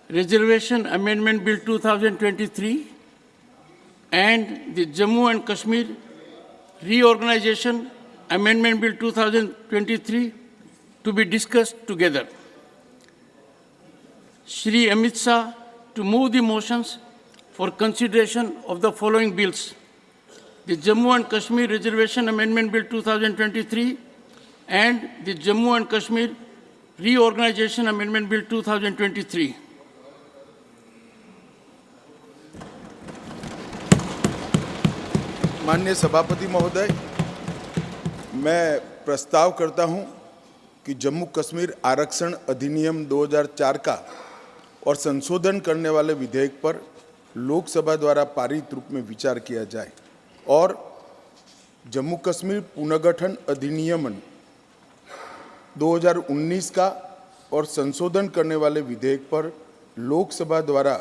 Reservation Amendment Bill 2023 and the Jammu and Kashmir Reorganization Amendment Bill 2023 to be discussed together. Shri Amit Shah to move the motions for consideration of the following bills: the Jammu and Kashmir Reservation Amendment Bill 2023 and the Jammu and Kashmir Reorganization Amendment Bill 2023. माननीय सभापति महोदय, मैं प्रस्ताव करता हूं कि जम्मू कश्मीर आरक्षण अधिनियम 2004 का और संशोधन करने वाले विधेयक पर लोकसभा द्वारा पारित रूप में विचार किया जाए और जम्मू कश्मीर पुनर्गठन अधिनियम 2019 का और संशोधन करने वाले विधेयक पर लोकसभा द्वारा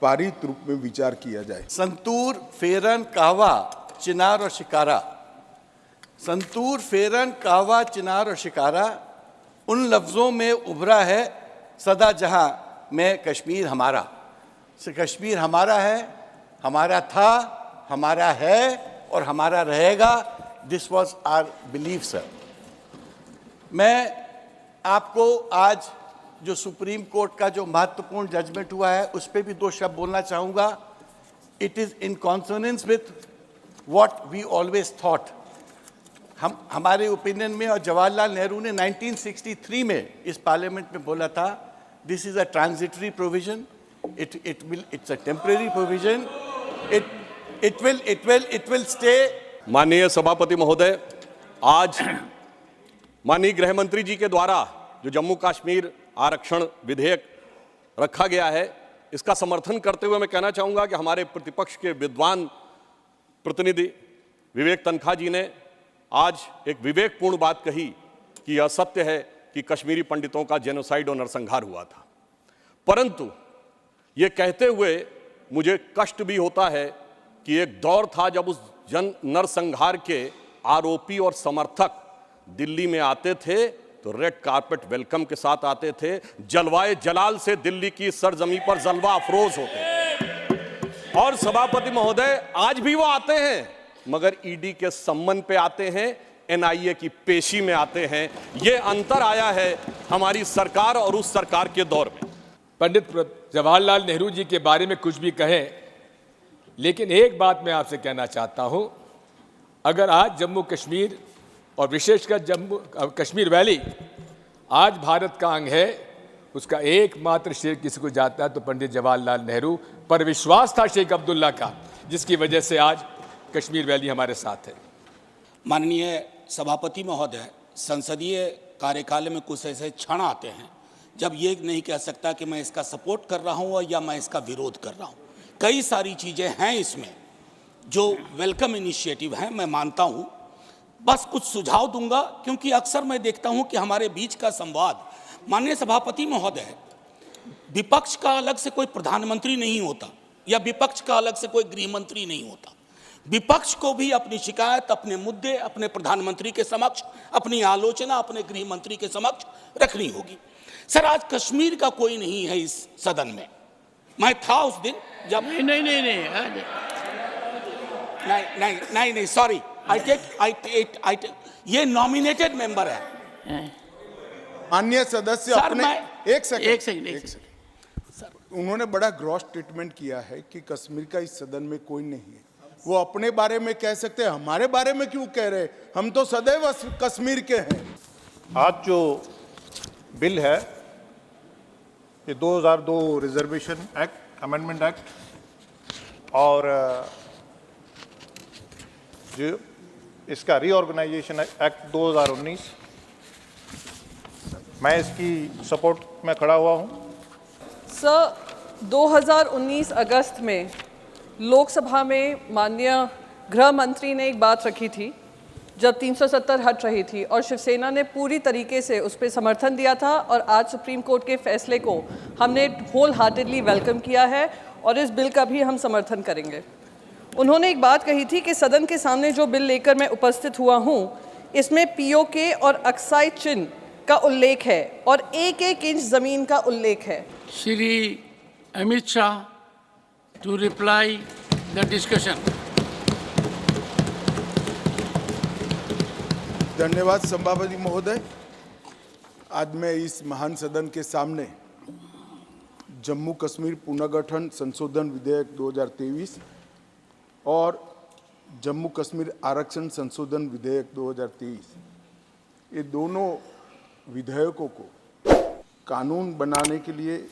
पारित रूप में विचार किया जाए। संतूर, फेरन, कहवा, चिनार और शिकारा। संतूर, फेरन, कहवा, चिनार और शिकारा उन लफ्ज़ों में उभरा है सदा जहां में कश्मीर हमारा। कश्मीर हमारा है, हमारा था, हमारा है और हमारा रहेगा। This was our belief sir. मैं आपको आज जो सुप्रीम कोर्ट का जो महत्वपूर्ण जजमेंट हुआ है उस पर भी दो शब्द बोलना चाहूँगा। It is in consonance with what we always thought. हमारे ओपिनियन में, और जवाहरलाल नेहरू ने 1963 में इस पार्लियामेंट में बोला था, this is a transitory provision, it's a temporary provision, it will stay. माननीय सभापति महोदय, आज माननीय गृह मंत्री जी के द्वारा जो जम्मू कश्मीर आरक्षण विधेयक रखा गया है, इसका समर्थन करते हुए मैं कहना चाहूँगा कि हमारे प्रतिपक्ष के विद्वान प्रतिनिधि विवेक तनखा जी ने आज एक विवेकपूर्ण बात कही कि यह सत्य है कि कश्मीरी पंडितों का जेनोसाइड और नरसंहार हुआ था। परंतु ये कहते हुए मुझे कष्ट भी होता है कि एक दौर था जब उस नरसंहार के आरोपी और समर्थक दिल्ली में आते थे तो रेड कारपेट वेलकम के साथ आते थे, जलवाए जलाल से दिल्ली की सरजमी पर जलवा अफरोज होते थे। और सभापति महोदय, आज भी वो आते हैं मगर ईडी के सम्मन पे आते हैं, एनआईए की पेशी में आते हैं। ये अंतर आया है हमारी सरकार और उस सरकार के दौर में। पंडित जवाहरलाल नेहरू जी के बारे में कुछ भी कहें, लेकिन एक बात मैं आपसे कहना चाहता हूं, अगर आज जम्मू कश्मीर और विशेषकर जम्मू कश्मीर वैली आज भारत का अंग है, उसका एकमात्र श्रेय किसी को जाता है तो पंडित जवाहरलाल नेहरू पर विश्वास था शेख अब्दुल्ला का, जिसकी वजह से आज कश्मीर वैली हमारे साथ है। माननीय सभापति महोदय, संसदीय कार्यकाल में कुछ ऐसे क्षण आते हैं जब ये नहीं कह सकता कि मैं इसका सपोर्ट कर रहा हूँ या मैं इसका विरोध कर रहा हूँ। कई सारी चीज़ें हैं इसमें जो वेलकम इनिशिएटिव हैं, मैं मानता हूँ। बस कुछ सुझाव दूंगा क्योंकि अक्सर मैं देखता हूँ कि हमारे बीच का संवाद, माननीय सभापति महोदय, विपक्ष का अलग से कोई प्रधानमंत्री नहीं होता या विपक्ष का अलग से कोई गृह मंत्री नहीं होता। विपक्ष को भी अपनी शिकायत, अपने मुद्दे अपने प्रधानमंत्री के समक्ष, अपनी आलोचना अपने गृह मंत्री के समक्ष रखनी होगी। सर, आज कश्मीर का कोई नहीं है इस सदन में। मैं था उस दिन जब नहीं सॉरी, I take ये नॉमिनेटेड मेंबर है। माननीय सदस्य अपने एक सेकंड सर, उन्होंने बड़ा ग्रॉस स्टेटमेंट किया है कि कश्मीर का इस सदन में कोई नहीं है। वो अपने बारे में कह सकते हैं, हमारे बारे में क्यों कह रहे? हम तो सदैव कश्मीर के हैं। आज जो बिल है ये 2002 रिजर्वेशन एक्ट, अमेंडमेंट एक्ट, और जो इसका रीऑर्गेनाइजेशन एक्ट 2019, मैं इसकी सपोर्ट में खड़ा हुआ हूँ। सर, 2019 अगस्त में लोकसभा में माननीय गृह मंत्री ने एक बात रखी थी जब 370 हट रही थी और शिवसेना ने पूरी तरीके से उस पर समर्थन दिया था और आज सुप्रीम कोर्ट के फैसले को हमने होल हार्टेडली वेलकम किया है और इस बिल का भी हम समर्थन करेंगे। उन्होंने एक बात कही थी कि सदन के सामने जो बिल लेकर मैं उपस्थित हुआ हूँ, इसमें पीओके और अक्साई चिन्ह का उल्लेख है और एक एक इंच ज़मीन का उल्लेख है। Shri Amit Shah to reply the discussion. धन्यवाद सभापति महोदय। आज मैं इस महान सदन के सामने जम्मू कश्मीर पुनर्गठन संशोधन विधेयक 2023 और जम्मू कश्मीर आरक्षण संशोधन विधेयक 2023 ये दोनों विधेयकों को कानून बनाने के लिए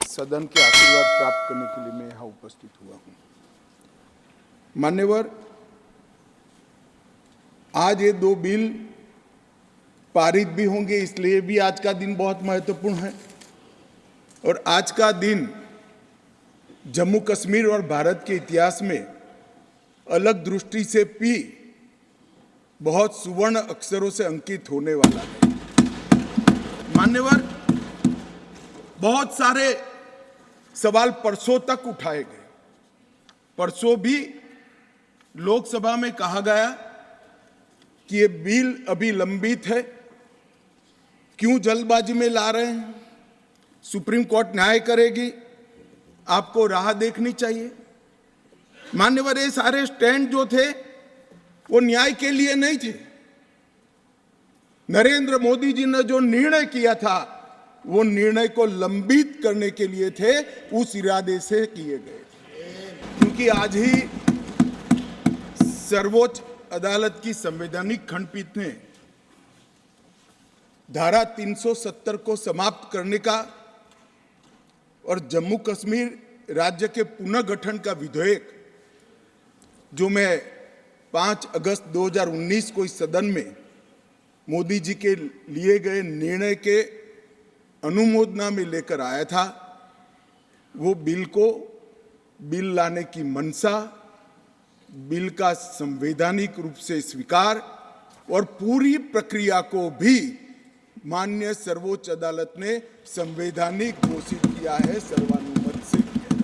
सदन के आशीर्वाद प्राप्त करने के लिए मैं यहाँ उपस्थित हुआ हूँ। मान्यवर, आज ये दो बिल पारित भी होंगे, इसलिए भी आज का दिन बहुत महत्वपूर्ण है। और आज का दिन जम्मू कश्मीर और भारत के इतिहास में अलग दृष्टि से भी बहुत सुवर्ण अक्षरों से अंकित होने वाला है। मान्यवर, बहुत सारे सवाल परसों तक उठाए गए। परसों भी लोकसभा में कहा गया कि ये बिल अभी लंबित है, क्यों जल्दबाजी में ला रहे हैं, सुप्रीम कोर्ट न्याय करेगी, आपको राह देखनी चाहिए। मान्यवर, ये सारे स्टैंड जो थे वो न्याय के लिए नहीं थे। नरेंद्र मोदी जी ने जो निर्णय किया था वो निर्णय को लंबित करने के लिए थे, उस इरादे से किए गए थे। क्योंकि आज ही सर्वोच्च अदालत की संवैधानिक खंडपीठ ने धारा 370 को समाप्त करने का और जम्मू कश्मीर राज्य के पुनर्गठन का विधेयक जो मैं 5 अगस्त 2019 को इस सदन में मोदी जी के लिए गए निर्णय के अनुमोदना में लेकर आया था, वो बिल लाने की मंशा, बिल का संवैधानिक रूप से स्वीकार और पूरी प्रक्रिया को भी माननीय सर्वोच्च अदालत ने संवैधानिक घोषित किया है, सर्वानुमत से किया।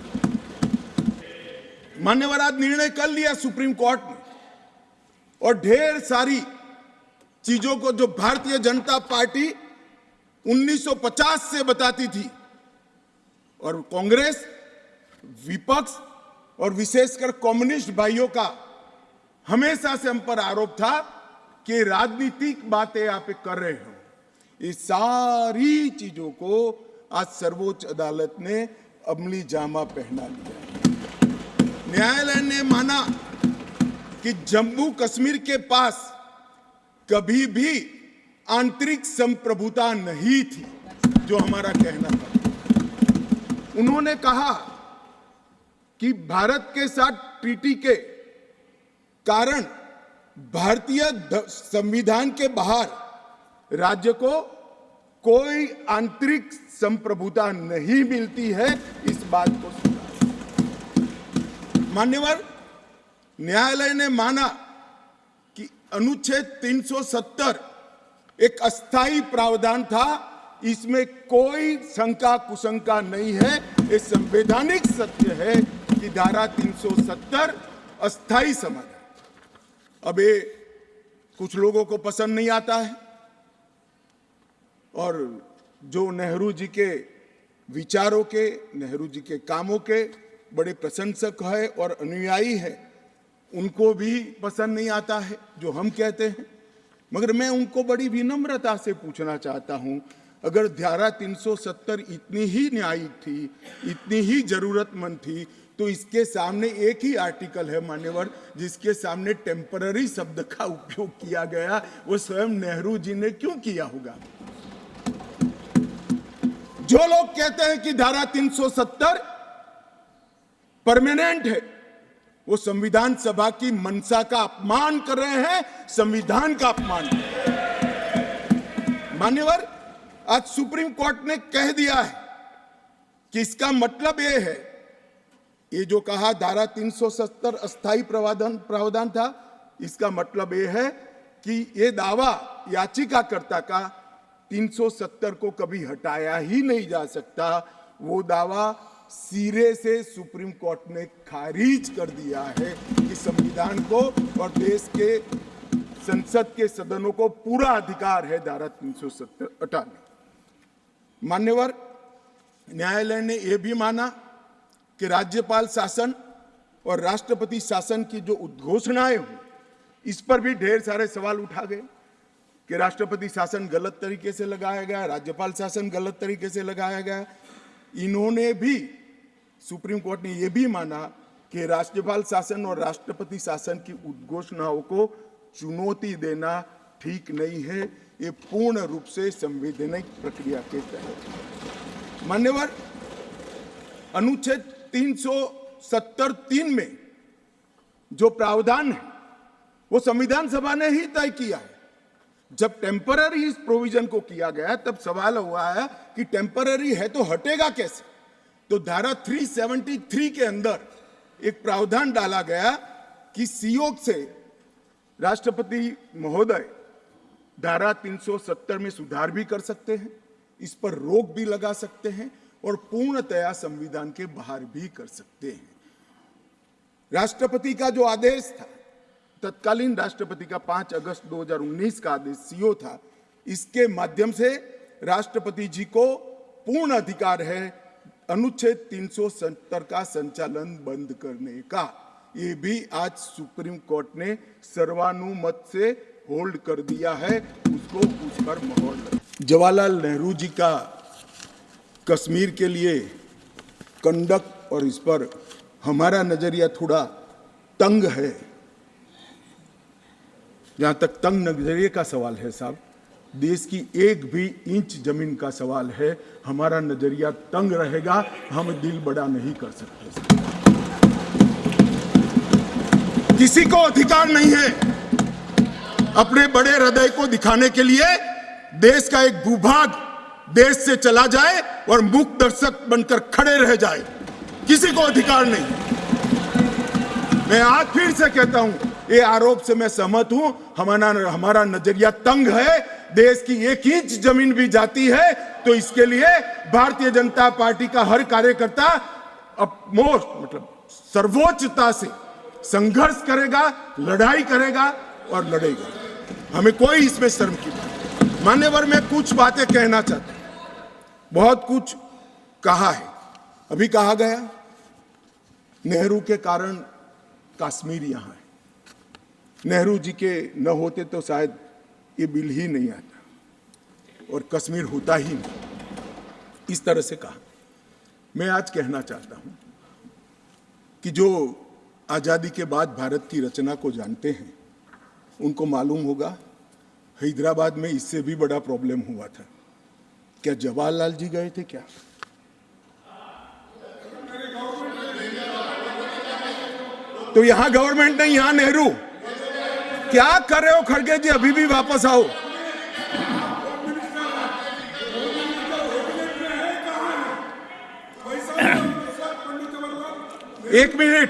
मान्यवर, आज निर्णय कर लिया सुप्रीम कोर्ट ने और ढेर सारी चीजों को जो भारतीय जनता पार्टी 1950 से बताती थी और कांग्रेस, विपक्ष और विशेषकर कम्युनिस्ट भाइयों का हमेशा से हम पर आरोप था कि राजनीतिक बातें आप कर रहे हो, इस सारी चीजों को आज सर्वोच्च अदालत ने अमली जामा पहना दिया। न्यायालय ने माना कि जम्मू कश्मीर के पास कभी भी आंतरिक संप्रभुता नहीं थी, जो हमारा कहना था। उन्होंने कहा कि भारत के साथ ट्रीटी के कारण भारतीय संविधान के बाहर राज्य को कोई आंतरिक संप्रभुता नहीं मिलती है, इस बात को सुना। मान्यवर, न्यायालय ने माना कि अनुच्छेद 370 एक अस्थायी प्रावधान था, इसमें कोई शंका कुशंका नहीं है, ये संवैधानिक सत्य है कि धारा 370 अस्थायी समाधान। अब ये कुछ लोगों को पसंद नहीं आता है और जो नेहरू जी के विचारों के, नेहरू जी के कामों के बड़े प्रशंसक है और अनुयायी है, उनको भी पसंद नहीं आता है जो हम कहते हैं। मगर मैं उनको बड़ी विनम्रता से पूछना चाहता हूं, अगर धारा 370 इतनी ही न्यायिक थी, इतनी ही जरूरतमंद थी, तो इसके सामने एक ही आर्टिकल है मान्यवर जिसके सामने टेम्पररी शब्द का उपयोग किया गया, वो स्वयं नेहरू जी ने क्यों किया होगा? जो लोग कहते हैं कि धारा 370 परमानेंट है, वो संविधान सभा की मंशा का अपमान कर रहे हैं, संविधान का अपमान कर रहे हैं। मान्यवर, आज सुप्रीम कोर्ट ने कह दिया है कि इसका मतलब यह है, ये जो कहा धारा 370 अस्थायी प्रावधान था, इसका मतलब यह है कि ये दावा याचिकाकर्ता का 370 को कभी हटाया ही नहीं जा सकता। वो दावा सिरे से सुप्रीम कोर्ट ने खारिज कर दिया है कि संविधान को और देश के संसद के सदनों को पूरा अधिकार है धारा 370 हटाने। मान्यवर, न्यायालय ने यह भी माना कि राज्यपाल शासन और राष्ट्रपति शासन की जो उद्घोषणाएं हुई, इस पर भी ढेर सारे सवाल उठा गए कि राष्ट्रपति शासन गलत तरीके से लगाया गया, राज्यपाल शासन गलत तरीके से लगाया गया। इन्होंने भी, सुप्रीम कोर्ट ने यह भी माना कि राज्यपाल शासन और राष्ट्रपति शासन की उद्घोषणाओं को चुनौती देना ठीक नहीं है, ये पूर्ण रूप से संवैधानिक प्रक्रिया के तहत। मान्यवर, अनुच्छेद 370(3) में जो प्रावधान है वो संविधान सभा ने ही तय किया है। जब टेम्पररी इस प्रोविजन को किया गया तब सवाल हुआ है कि टेम्पररी है तो हटेगा कैसे। तो धारा 373 के अंदर एक प्रावधान डाला गया कि संयोग से राष्ट्रपति महोदय धारा 370 में सुधार भी कर सकते हैं, इस पर रोक भी लगा सकते हैं और पूर्णतया संविधान के बाहर भी कर सकते हैं। राष्ट्रपति का जो आदेश था, तत्कालीन राष्ट्रपति का 5 अगस्त 2019 का आदेश सीओ था, इसके माध्यम से राष्ट्रपति जी को पूर्ण अधिकार है अनुच्छेद 370 का संचालन बंद करने का। ये भी आज सुप्रीम कोर्ट ने सर्वानुमत से होल्ड कर दिया है, उसको उस पर मोहर लगी। जवाहरलाल नेहरू जी का कश्मीर के लिए कंडक्ट और इस पर हमारा नजरिया थोड़ा तंग है। जहां तक तंग नजरिए का सवाल है साहब, देश की एक भी इंच जमीन का सवाल है, हमारा नजरिया तंग रहेगा, हम दिल बड़ा नहीं कर सकते। किसी को अधिकार नहीं है अपने बड़े हृदय को दिखाने के लिए देश का एक भूभाग देश से चला जाए और मूक दर्शक बनकर खड़े रह जाए, किसी को अधिकार नहीं। मैं आज फिर से कहता हूं, ये आरोप से मैं सहमत हूं, हमारा नजरिया तंग है। देश की एक इंच जमीन भी जाती है तो इसके लिए भारतीय जनता पार्टी का हर कार्यकर्ता सर्वोच्चता से संघर्ष करेगा, लड़ाई करेगा और लड़ेगा। हमें कोई इसमें शर्म की बात नहीं। मान्यवर, मैं कुछ बातें कहना चाहता हूं। बहुत कुछ कहा है, अभी कहा गया नेहरू के कारण कश्मीर यहां है, नेहरू जी के न होते तो शायद ये बिल ही नहीं आता और कश्मीर होता ही नहीं, इस तरह से कहा। मैं आज कहना चाहता हूं कि जो आजादी के बाद भारत की रचना को जानते हैं उनको मालूम होगा हैदराबाद में इससे भी बड़ा प्रॉब्लम हुआ था। क्या जवाहरलाल जी गए थे क्या? तो यहां गवर्नमेंट नहीं, यहां नेहरू। क्या कर रहे हो खड़गे जी? अभी भी वापस आओ। एक मिनट,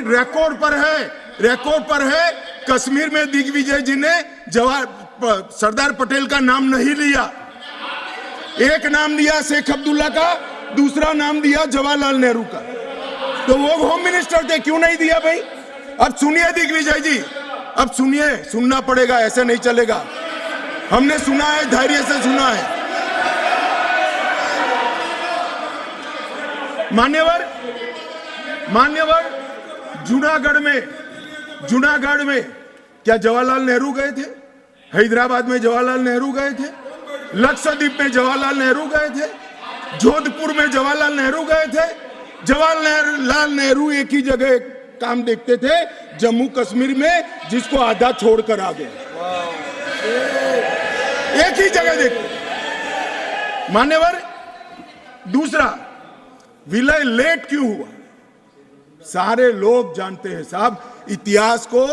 रिकॉर्ड पर है कश्मीर में दिग्विजय जी ने सरदार पटेल का नाम नहीं लिया। एक नाम दिया शेख अब्दुल्ला का, दूसरा नाम दिया जवाहरलाल नेहरू का। तो वो होम मिनिस्टर थे, क्यों नहीं दिया भाई? अब सुनिए दिग्विजय जी, अब सुनिए, सुनना पड़ेगा, ऐसे नहीं चलेगा। हमने सुना है, धैर्य से सुना है। मान्यवर, जूनागढ़ में क्या जवाहरलाल नेहरू गए थे? हैदराबाद में जवाहरलाल नेहरू गए थे? लक्षद्वीप में जवाहरलाल नेहरू गए थे? जोधपुर में जवाहरलाल नेहरू गए थे? जवाहरलाल नेहरू एक ही जगह काम देखते थे, जम्मू कश्मीर में, जिसको आधा छोड़कर आ गए। एक ही जगह देखते। मान्यवर, दूसरा, विलय लेट क्यों हुआ? सारे लोग जानते हैं साहब, इतिहास को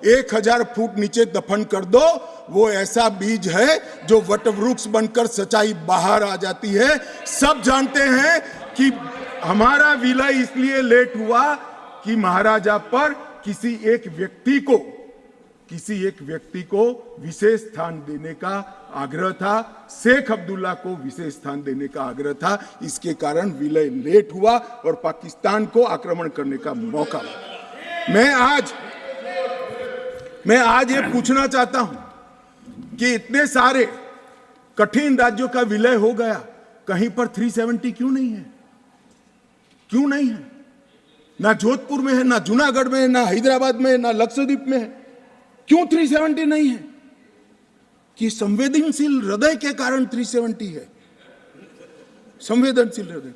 1000 फुट नीचे दफन कर दो, वो ऐसा बीज है जो वटवृक्ष बनकर सच्चाई बाहर आ जाती है। सब जानते हैं कि हमारा विलय इसलिए लेट हुआ कि महाराजा पर किसी एक व्यक्ति को विशेष स्थान देने का आग्रह था, शेख अब्दुल्ला को विशेष स्थान देने का आग्रह था। इसके कारण विलय लेट हुआ और पाकिस्तान को आक्रमण करने का मौका मिला। मैं आज ये पूछना चाहता हूं कि इतने सारे कठिन राज्यों का विलय हो गया, कहीं पर 370 क्यों नहीं है? क्यों नहीं है? ना जोधपुर में है, ना जूनागढ़ में है, ना हैदराबाद में है, ना लक्षद्वीप में है। क्यों 370 नहीं है? कि संवेदनशील हृदय के कारण 370 है। संवेदनशील हृदय।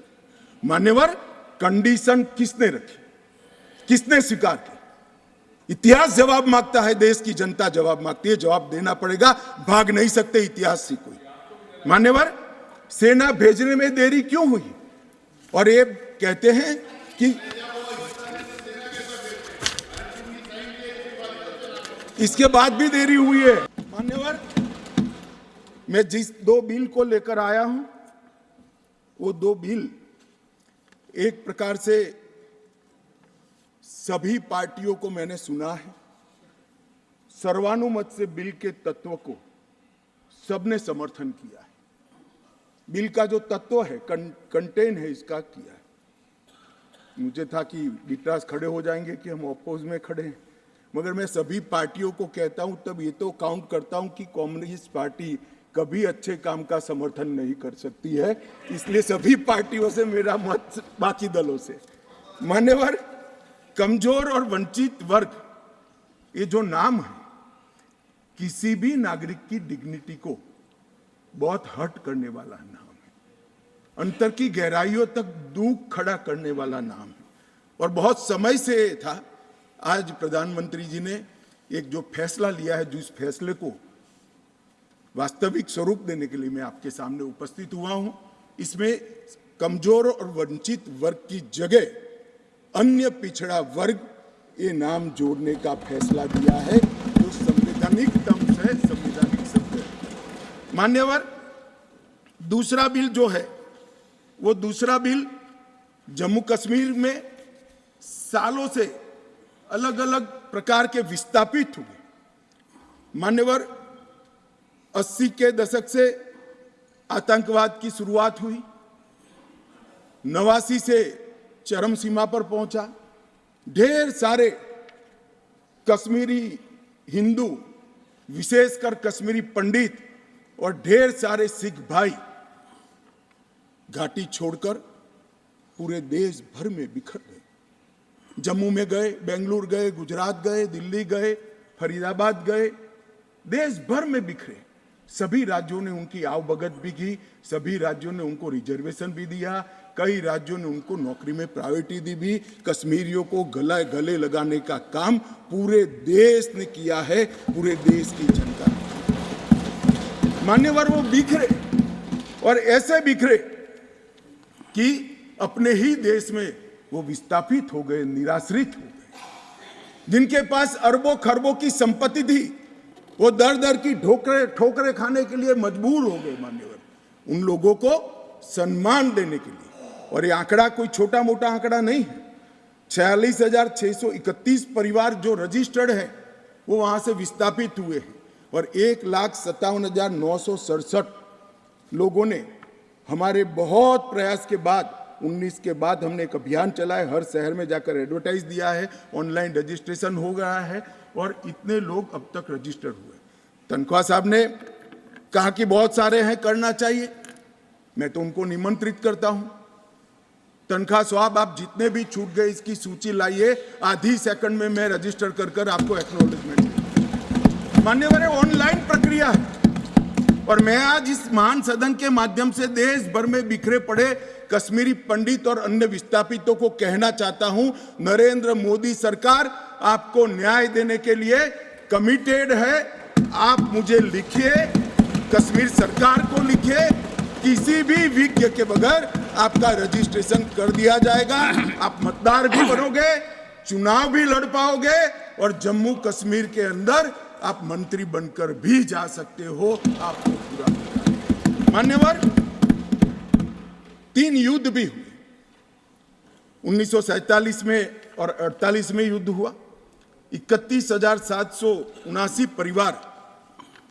मान्यवर, कंडीशन किसने रखी, किसने स्वीकार की? इतिहास जवाब मांगता है, देश की जनता जवाब मांगती है, जवाब देना पड़ेगा, भाग नहीं सकते इतिहास से कोई। मान्यवर, सेना भेजने में देरी क्यों हुई? और ये कहते हैं कि इसके बाद भी देरी हुई है। मान्यवर, मैं जिस 2 बिल को लेकर आया हूं, वो 2 बिल एक प्रकार से सभी पार्टियों को मैंने सुना है, सर्वानुमत से बिल के तत्व को सबने समर्थन किया है। बिल का जो तत्व है, कंटेन है, इसका किया है। मुझे था कि विटराज खड़े हो जाएंगे कि हम अपोज में खड़े हैं, मगर मैं सभी पार्टियों को कहता हूं, तब ये तो काउंट करता हूं कि कम्युनिस्ट पार्टी कभी अच्छे काम का समर्थन नहीं कर सकती है, इसलिए सभी पार्टियों से मेरा मत बाकी दलों से। मान्यवर, कमजोर और वंचित वर्ग, ये जो नाम है, किसी भी नागरिक की डिग्निटी को बहुत हर्ट करने वाला नाम है, अंतर की गहराइयों तक दुख खड़ा करने वाला नाम है। और बहुत समय से था, आज प्रधानमंत्री जी ने एक जो फैसला लिया है, जिस फैसले को वास्तविक स्वरूप देने के लिए मैं आपके सामने उपस्थित हुआ हूं, इसमें कमजोर और वंचित वर्ग की जगह अन्य पिछड़ा वर्ग ये नाम जोड़ने का फैसला दिया है, जो संवैधानिक दम से संवैधानिक शब्द है। मान्यवर, दूसरा बिल जो है, वो दूसरा बिल जम्मू कश्मीर में सालों से अलग अलग प्रकार के विस्थापित हुए। मान्यवर, 80 के दशक से आतंकवाद की शुरुआत हुई, 89 से चरम सीमा पर पहुंचा। ढेर सारे कश्मीरी हिंदू, विशेषकर कश्मीरी पंडित और ढेर सारे सिख भाई घाटी छोड़कर पूरे देश भर में बिखर गए। जम्मू में गए, बेंगलुरु गए, गुजरात गए, दिल्ली गए, फरीदाबाद गए, देश भर में बिखरे। सभी राज्यों ने उनकी आवभगत भी की, सभी राज्यों ने उनको रिजर्वेशन भी दिया, कई राज्यों ने उनको नौकरी में प्रायोरिटी दी भी। कश्मीरियों को गले लगाने का काम पूरे देश ने किया है, पूरे देश की जनता ने। मान्यवर, वो बिखरे और ऐसे बिखरे कि अपने ही देश में वो विस्थापित हो गए, निराश्रित हो गए। जिनके पास अरबों खरबों की संपत्ति थी, वो दर दर की ठोकरें खाने के लिए मजबूर हो गए। मान्यवर, उन लोगों को सम्मान देने के लिए, और ये आंकड़ा कोई छोटा मोटा आंकड़ा नहीं है, 46,631 परिवार जो रजिस्टर्ड है वो वहां से विस्थापित हुए हैं, और 1,57,967 लोगों ने हमारे बहुत प्रयास के बाद 19 के बाद हमने एक अभियान चलाया, हर शहर में जाकर एडवर्टाइज दिया है, ऑनलाइन रजिस्ट्रेशन हो गया है, और इतने लोग अब तक रजिस्टर हुए। तनख्वाह साहब ने कहा कि बहुत सारे हैं, करना चाहिए। मैं तो उनको निमंत्रित करता हूं, तनख्वाह साहब आप जितने भी छूट गए इसकी सूची लाइए, आधी सेकंड में मैं रजिस्टर कर आपको एक्नॉलेजमेंट दूंगा। मान्यवर, ऑनलाइन प्रक्रिया है, और मैं आज इस महान सदन के माध्यम से देश भर में बिखरे पड़े कश्मीरी पंडित और अन्य विस्थापितों को कहना चाहता हूं, नरेंद्र मोदी सरकार आपको न्याय देने के लिए कमिटेड है। आप मुझे लिखिए, कश्मीर सरकार को लिखिए, किसी भी विज्ञ के बगैर आपका रजिस्ट्रेशन कर दिया जाएगा। आप मतदार भी बनोगे, चुनाव भी लड़ पाओगे, और जम्मू कश्मीर के अंदर आप मंत्री बनकर भी जा सकते हो। आपको पूरा। मान्यवर, 3 युद्ध भी हुए, 1947 में और 48 में युद्ध हुआ। 31,779 परिवार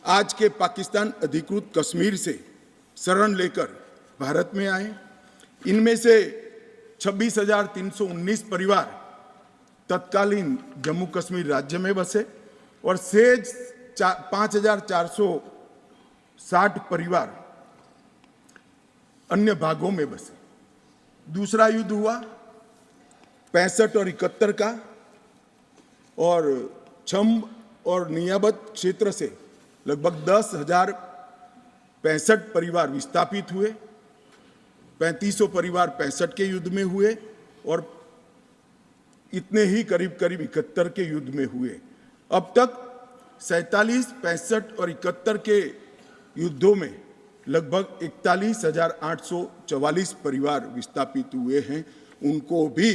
आज के पाकिस्तान अधिकृत कश्मीर से शरण लेकर भारत में आए। इनमें से 26,319 परिवार तत्कालीन जम्मू कश्मीर राज्य में बसे, और शेष 5,460 परिवार अन्य भागों में बसे। दूसरा युद्ध हुआ 65 और 71 का, और छम और नियाबत क्षेत्र से लगभग 10,065 परिवार विस्थापित हुए, 3500 परिवार 65 के युद्ध में हुए और इतने ही करीब 71 के युद्ध में हुए। अब तक 47, 65 और 71 के युद्धों में लगभग 41,844 परिवार विस्थापित हुए हैं। उनको भी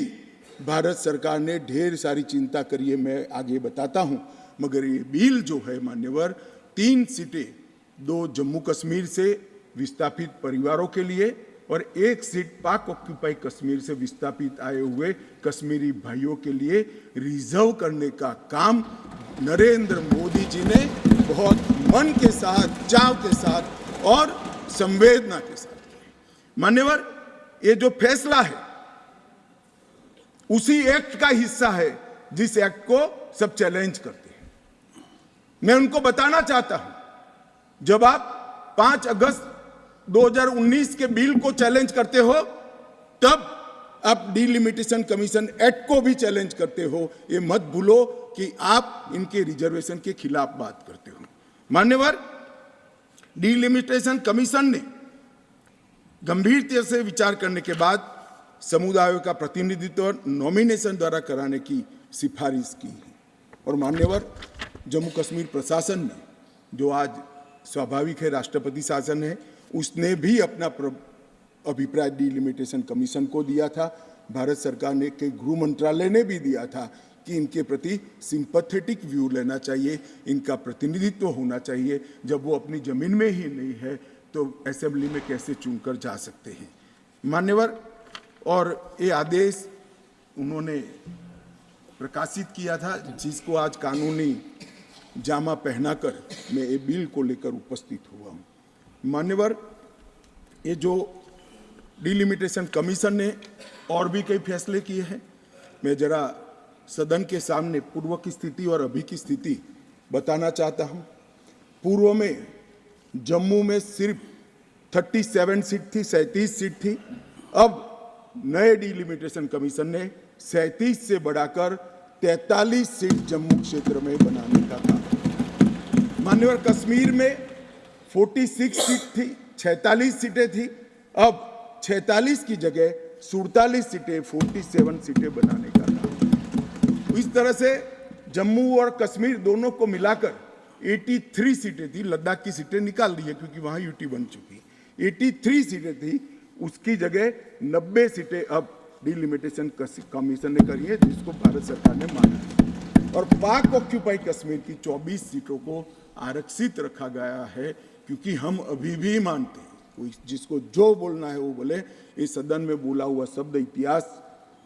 भारत सरकार ने ढेर सारी चिंता करी है, मैं आगे बताता हूं। मगर ये बिल जो है मान्यवर, 3 सीटें 2 जम्मू कश्मीर से विस्थापित परिवारों के लिए और 1 सीट पाक ऑक्यूपाई कश्मीर से विस्थापित आए हुए कश्मीरी भाइयों के लिए रिजर्व करने का काम नरेंद्र मोदी जी ने बहुत मन के साथ, चाव के साथ और संवेदना के साथ किया। मान्यवर, ये जो फैसला है उसी एक्ट का हिस्सा है जिस एक्ट को सब चैलेंज करते हैं। मैं उनको बताना चाहता हूं, जब आप 5 अगस्त 2019 के बिल को चैलेंज करते हो, तब आप डिलिमिटेशन कमीशन एक्ट को भी चैलेंज करते हो। ये मत भूलो कि आप इनके रिजर्वेशन के खिलाफ बात करते हो। मान्यवर, डिलिमिटेशन कमीशन ने गंभीरता से विचार करने के बाद समुदायों का प्रतिनिधित्व नॉमिनेशन द्वारा कराने की सिफारिश की है। और मान्यवर, जम्मू कश्मीर प्रशासन ने, जो आज स्वाभाविक है राष्ट्रपति शासन है, उसने भी अपना अभिप्राय डिलिमिटेशन कमीशन को दिया था। भारत सरकार ने के गृह मंत्रालय ने भी दिया था कि इनके प्रति सिंपैथेटिक व्यू लेना चाहिए, इनका प्रतिनिधित्व होना चाहिए। जब वो अपनी जमीन में ही नहीं है तो असेंबली में कैसे चुनकर जा सकते हैं। मान्यवर, और ये आदेश उन्होंने प्रकाशित किया था, जिसको आज कानूनी जामा पहनाकर मैं ये बिल को लेकर उपस्थित हुआ हूँ। मान्यवर, ये जो डिलिमिटेशन कमीशन ने और भी कई फैसले किए हैं, मैं जरा सदन के सामने पूर्व की स्थिति और अभी की स्थिति बताना चाहता हूँ। पूर्व में जम्मू में सिर्फ 37 सीट थी, 37 सीट थी। अब नए डिलिमिटेशन कमीशन ने 37 से बढ़ाकर 43 सीट जम्मू क्षेत्र में बनाने का काम। मान्यवर, कश्मीर में 46 सीट थी, 46 सीटें थी। अब 46 की जगह 47 सीटें, 47 सीटें बनाने का काम। इस तरह से जम्मू और कश्मीर दोनों को मिलाकर 83 सीटें थी। लद्दाख की सीटें निकाल दी है क्योंकि वहां यूटी बन चुकी। 83 सीटें थी, उसकी जगह 90 सीटें अब डिलिमिटेशन कमीशन ने करी है, जिसको भारत सरकार ने माना है। और पाक ऑक्यूपाई कश्मीर की 24 सीटों को आरक्षित रखा गया है, क्योंकि हम अभी भी मानते हैं, कोई जिसको जो बोलना है वो बोले। इस सदन में बोला हुआ शब्द इतिहास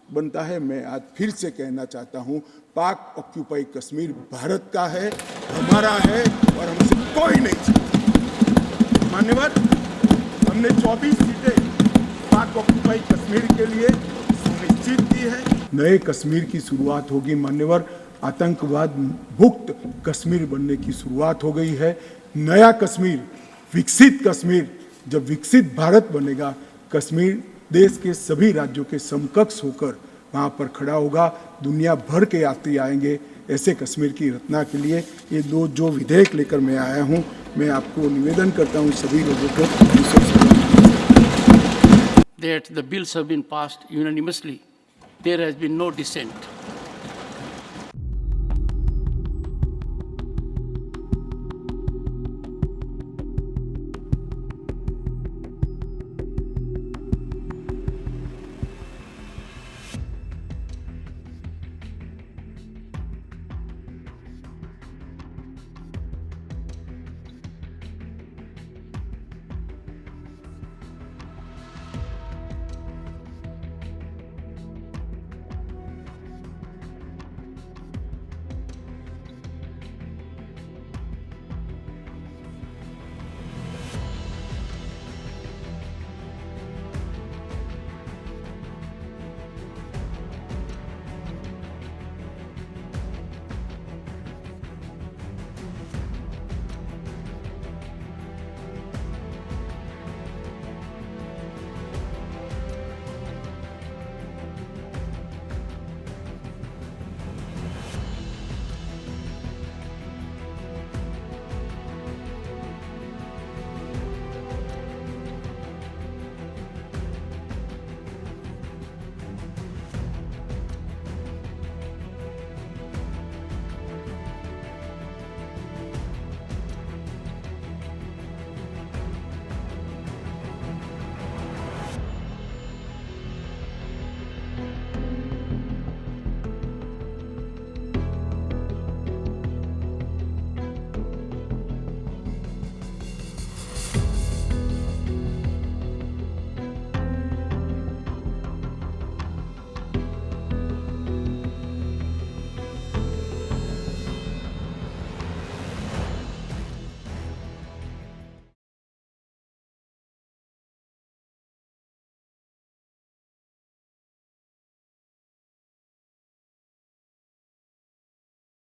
बनता है। मैं आज फिर से कहना चाहता हूँ, पाक ऑक्यूपाई कश्मीर भारत का है, हमारा है और हमसे कोई नहीं छीन। मान्यवर, हमने 24 सीटें पाक ऑक्यूपाई कश्मीर के लिए सुनिश्चित की है। नए कश्मीर की शुरुआत होगी। मान्यवर, आतंकवाद मुक्त कश्मीर बनने की शुरुआत हो गई है। नया कश्मीर, विकसित कश्मीर, जब विकसित भारत बनेगा, कश्मीर देश के सभी राज्यों के समकक्ष होकर वहाँ पर खड़ा होगा। दुनिया भर के यात्री आएंगे ऐसे कश्मीर की रचना के लिए। ये जो विधेयक लेकर मैं आया हूँ, मैं आपको निवेदन करता हूँ सभी लोगों को that the bills have been passed unanimously. There has been no dissent.